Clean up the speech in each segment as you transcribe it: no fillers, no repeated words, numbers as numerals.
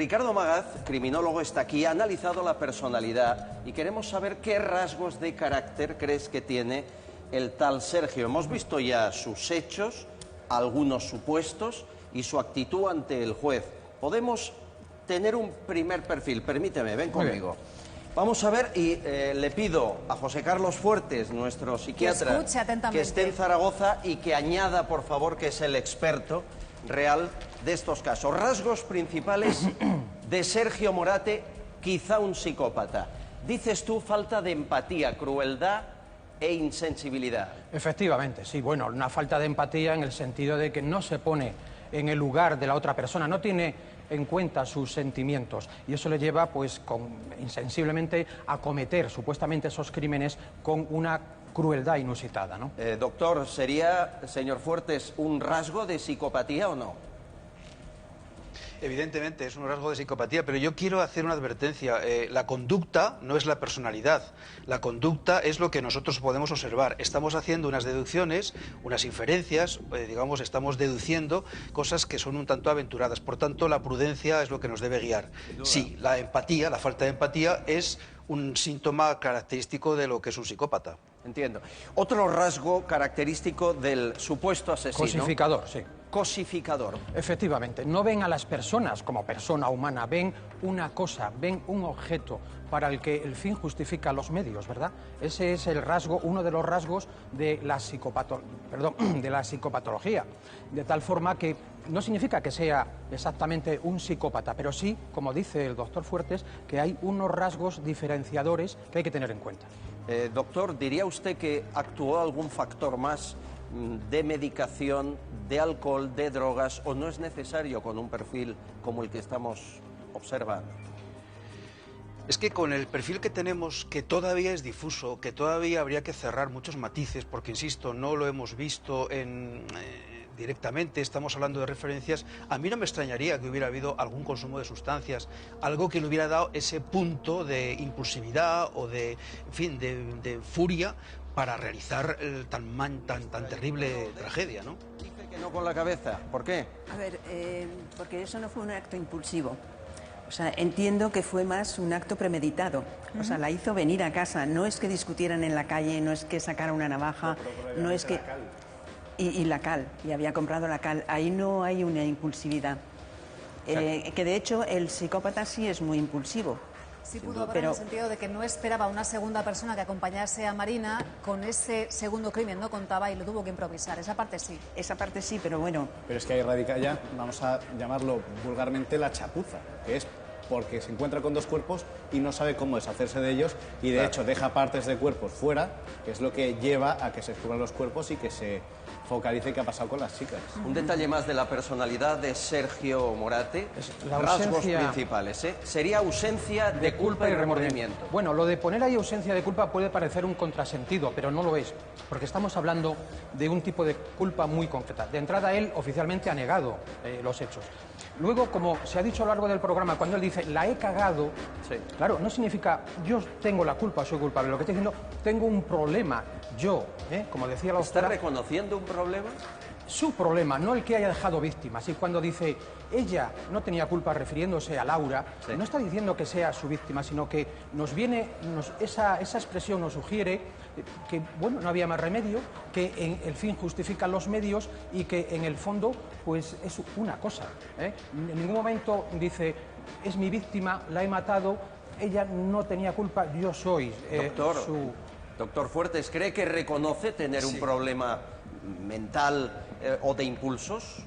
Ricardo Magaz, criminólogo, está aquí, ha analizado la personalidad y queremos saber qué rasgos de carácter crees que tiene el tal Sergio. Hemos visto ya sus hechos, algunos supuestos y su actitud ante el juez. Podemos tener un primer perfil, permíteme, ven conmigo. Vamos a ver y le pido a José Carlos Fuertes, nuestro psiquiatra, que esté en Zaragoza y que añada, por favor, que es el experto real de estos casos. Rasgos principales de Sergio Morate, quizá un psicópata. Dices tú, falta de empatía, crueldad e insensibilidad. Efectivamente, sí, bueno, una falta de empatía en el sentido de que no se pone en el lugar de la otra persona, no tiene en cuenta sus sentimientos y eso le lleva, pues, insensiblemente a cometer supuestamente esos crímenes con una crueldad inusitada, ¿no? Doctor, ¿sería, señor Fuertes, un rasgo de psicopatía o no? Evidentemente es un rasgo de psicopatía, pero yo quiero hacer una advertencia. La conducta no es la personalidad. La conducta es lo que nosotros podemos observar. Estamos haciendo unas deducciones, unas inferencias, digamos, estamos deduciendo cosas que son un tanto aventuradas. Por tanto, la prudencia es lo que nos debe guiar. Sí, la empatía, la falta de empatía es un síntoma característico de lo que es un psicópata. Entiendo. Otro rasgo característico del supuesto asesino. Cosificador, sí. Cosificador. Efectivamente, no ven a las personas como persona humana, ven una cosa, ven un objeto para el que el fin justifica los medios, ¿verdad? Ese es el rasgo, uno de los rasgos de la psicopatología, de tal forma que no significa que sea exactamente un psicópata, pero sí, como dice el doctor Fuertes, que hay unos rasgos diferenciadores que hay que tener en cuenta. Doctor, ¿diría usted que actuó algún factor más de medicación, de alcohol, de drogas, o no es necesario con un perfil como el que estamos observando? Es que con el perfil que tenemos, que todavía es difuso, que todavía habría que cerrar muchos matices, porque, insisto, no lo hemos visto directamente, estamos hablando de referencias, a mí no me extrañaría que hubiera habido algún consumo de sustancias, algo que le hubiera dado ese punto de impulsividad o de, en fin, de furia para realizar tan terrible tragedia, ¿no? Dice que no con la cabeza. ¿Por qué? A ver, porque eso no fue un acto impulsivo. O sea, entiendo que fue más un acto premeditado. O sea, la hizo venir a casa. No es que discutieran en la calle, no es que sacara una navaja, no es que... Y la cal, y había comprado la cal. Ahí no hay una impulsividad. Que de hecho el psicópata sí es muy impulsivo. Sí pudo haber, en el sentido de que no esperaba una segunda persona que acompañase a Marina con ese segundo crimen, no contaba y lo tuvo que improvisar. Esa parte sí. Esa parte sí, pero bueno. Pero es que ahí radica ya, vamos a llamarlo vulgarmente, la chapuza, que es porque se encuentra con dos cuerpos y no sabe cómo deshacerse de ellos y de hecho deja partes de cuerpos fuera, que es lo que lleva a que se descubran los cuerpos y que se focalice qué ha pasado con las chicas. Un detalle más de la personalidad de Sergio Morate, rasgos principales, sería ausencia de culpa y remordimiento. Bueno, lo de poner ahí ausencia de culpa puede parecer un contrasentido, pero no lo es, porque estamos hablando de un tipo de culpa muy concreta. De entrada, él oficialmente ha negado los hechos. Luego, como se ha dicho a lo largo del programa, cuando él dice, la he cagado, sí, claro, no significa yo tengo la culpa, soy culpable. Lo que está diciendo, tengo un problema, yo, como decía la doctora... ¿Está reconociendo un problema? Su problema, no el que haya dejado víctimas. Y cuando dice, ella no tenía culpa refiriéndose a Laura, sí, no está diciendo que sea su víctima, sino que nos viene, esa expresión nos sugiere que, bueno, no había más remedio, que el fin justifica los medios y que en el fondo, pues es una cosa. En ningún momento dice, es mi víctima, la he matado, ella no tenía culpa, yo soy Doctor Fuertes, ¿cree que reconoce tener un problema mental o de impulsos?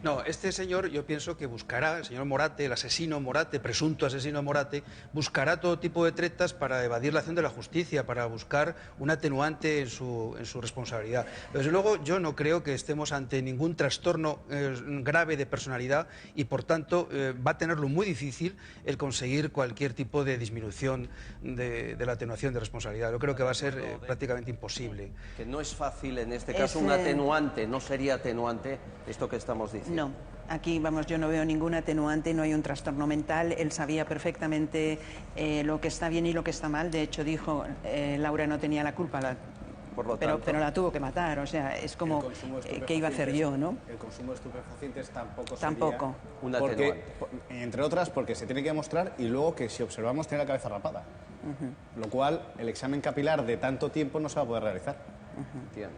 No, este señor yo pienso que buscará, el señor Morate, el asesino Morate, presunto asesino Morate, buscará todo tipo de tretas para evadir la acción de la justicia, para buscar un atenuante en su responsabilidad. Desde luego yo no creo que estemos ante ningún trastorno grave de personalidad y por tanto va a tenerlo muy difícil el conseguir cualquier tipo de disminución de la atenuación de responsabilidad. Yo creo que va a ser prácticamente imposible. Que no es fácil en este caso un atenuante, no sería atenuante esto que estamos diciendo. No, aquí, vamos, yo no veo ningún atenuante, no hay un trastorno mental, él sabía perfectamente lo que está bien y lo que está mal, de hecho dijo, Laura no tenía la culpa, por lo tanto... Pero la tuvo que matar, o sea, es como, ¿qué iba a hacer yo, no? El consumo de estupefacientes tampoco Tampoco. Un porque, entre otras, porque se tiene que demostrar y luego que si observamos tiene la cabeza rapada. Lo cual, el examen capilar de tanto tiempo no se va a poder realizar. Entiendo.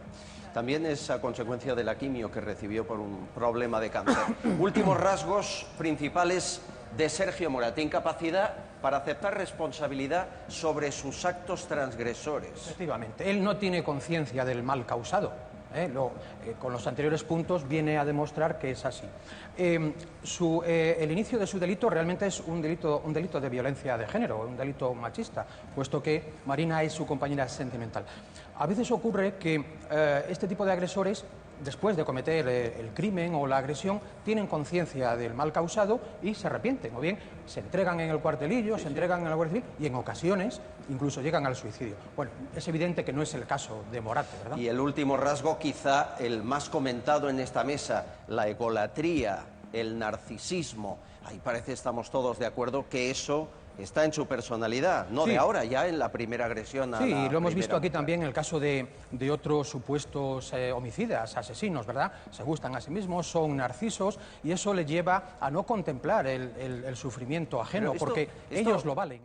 También es a consecuencia de la quimio que recibió por un problema de cáncer. Últimos rasgos principales de Sergio Morate: incapacidad para aceptar responsabilidad sobre sus actos transgresores. Efectivamente, él no tiene conciencia del mal causado. Con los anteriores puntos viene a demostrar que es así. El inicio de su delito realmente es un delito de violencia de género, un delito machista, puesto que Marina es su compañera sentimental. A veces ocurre que este tipo de agresores, después de cometer el crimen o la agresión, tienen conciencia del mal causado y se arrepienten, o bien se entregan en el cuartelillo, se entregan en la Guardia Civil y en ocasiones incluso llegan al suicidio. Bueno, es evidente que no es el caso de Morate, ¿verdad? Y el último rasgo, quizá el más comentado en esta mesa, la egolatría, el narcisismo. Ahí parece estamos todos de acuerdo que eso está en su personalidad, no Sí. de ahora, ya en la primera agresión a Sí, la y lo hemos visto primera aquí mujer. también en el caso de otros supuestos homicidas, asesinos, ¿verdad? Se gustan a sí mismos, son narcisos y eso les lleva a no contemplar el sufrimiento ajeno, Pero porque esto- ellos lo valen.